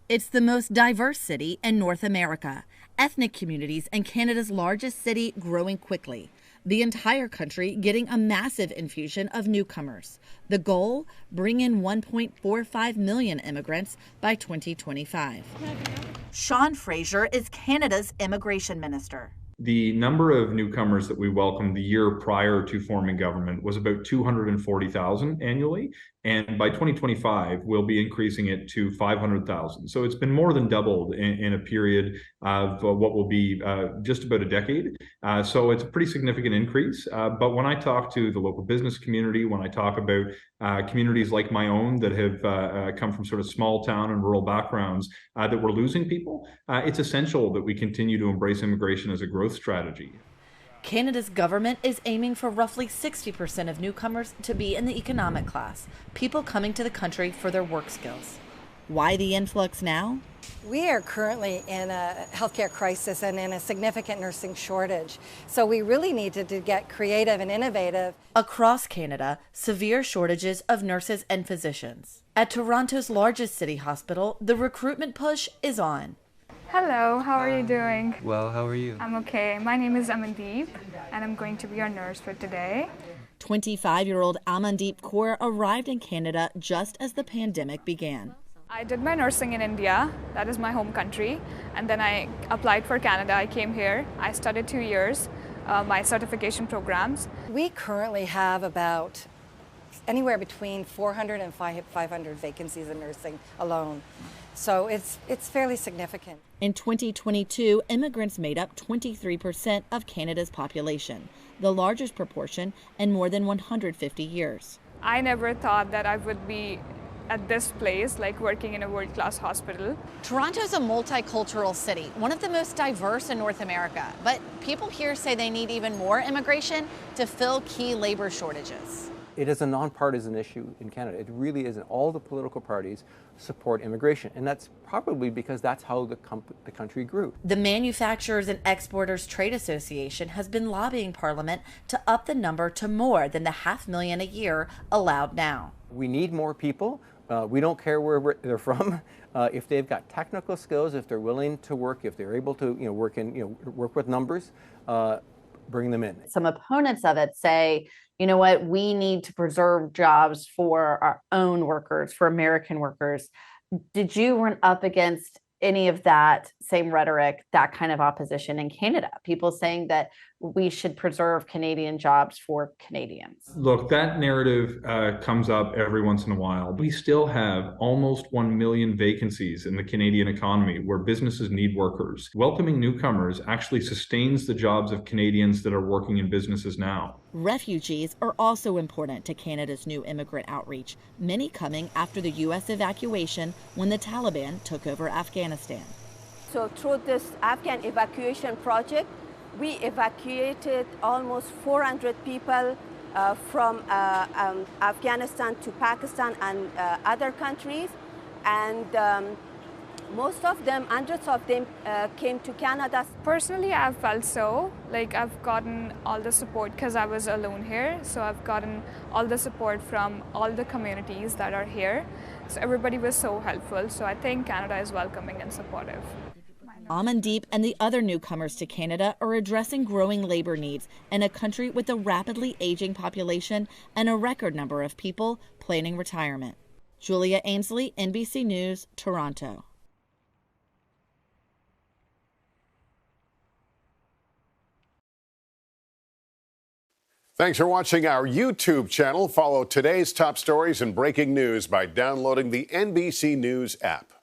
It's the most diverse city in North America. Ethnic communities and Canada's largest city growing quickly. The entire country getting a massive infusion of newcomers. The goal, bring in 1.45 million immigrants by 2025. Sean Fraser is Canada's immigration minister. The number of newcomers that we welcomed the year prior to forming government was about 240,000 annually. And by 2025, we'll be increasing it to 500,000. So it's been more than doubled in a period of what will be just about a decade. So it's a pretty significant increase. But when I talk to the local business community, when I talk about communities like my own that have come from sort of small town and rural backgrounds, that we're losing people, it's essential that we continue to embrace immigration as a growth strategy. Canada's government is aiming for roughly 60% of newcomers to be in the economic class, people coming to the country for their work skills. Why the influx now? We are currently in a healthcare crisis and in a significant nursing shortage. So we really needed to get creative and innovative. Across Canada, severe shortages of nurses and physicians. At Toronto's largest city hospital, the recruitment push is on. Hello, how are you doing? Well, how are you? I'm okay. My name is AMANDEEP, and I'm going to be your nurse for today. 25-year-old AMANDEEP KAUR arrived in Canada just as the pandemic began. I did my nursing in India, that is my home country, and then I applied for Canada. I came here, I studied 2 years, my certification programs. We currently have about anywhere between 400 and 500 vacancies in nursing alone. So it's fairly significant. In 2022, immigrants made up 23% of Canada's population, the largest proportion in more than 150 years. I never thought that I would be at this place, like working in a world-class hospital. Toronto is a multicultural city, one of the most diverse in North America. But people here say they need even more immigration to fill key labor shortages. It is a nonpartisan issue in Canada. It really isn't. All the political parties support immigration, and that's probably because that's how the country grew. The Manufacturers and Exporters Trade Association has been lobbying Parliament to up the number to more than the 500,000 a year allowed now. We need more people. We don't care where they're from. If they've got technical skills, if they're willing to work, if they're able to work with numbers, bring them in. Some opponents of it say, you know what, we need to preserve jobs for our own workers, for American workers. Did you run up against any of that same rhetoric, that kind of opposition in Canada? People saying that we should preserve Canadian jobs for Canadians. Look, that narrative comes up every once in a while. We still have almost 1 million vacancies in the Canadian economy where businesses need workers. Welcoming newcomers actually sustains the jobs of Canadians that are working in businesses now. Refugees are also important to Canada's new immigrant outreach, many coming after the U.S. evacuation when the Taliban took over Afghanistan. So through this Afghan evacuation project, we evacuated almost 400 people from Afghanistan to Pakistan and other countries. And most of them, hundreds of them, came to Canada. Personally, I've felt so. Like I've gotten all the support because I was alone here. So I've gotten all the support from all the communities that are here. So everybody was so helpful. So I think Canada is welcoming and supportive. AMANDEEP and the other newcomers to Canada are addressing growing labor needs in a country with a rapidly aging population and a record number of people planning retirement. Julia Ainsley, NBC News, Toronto. Thanks for watching our YouTube channel. Follow today's top stories and breaking news by downloading the NBC News app.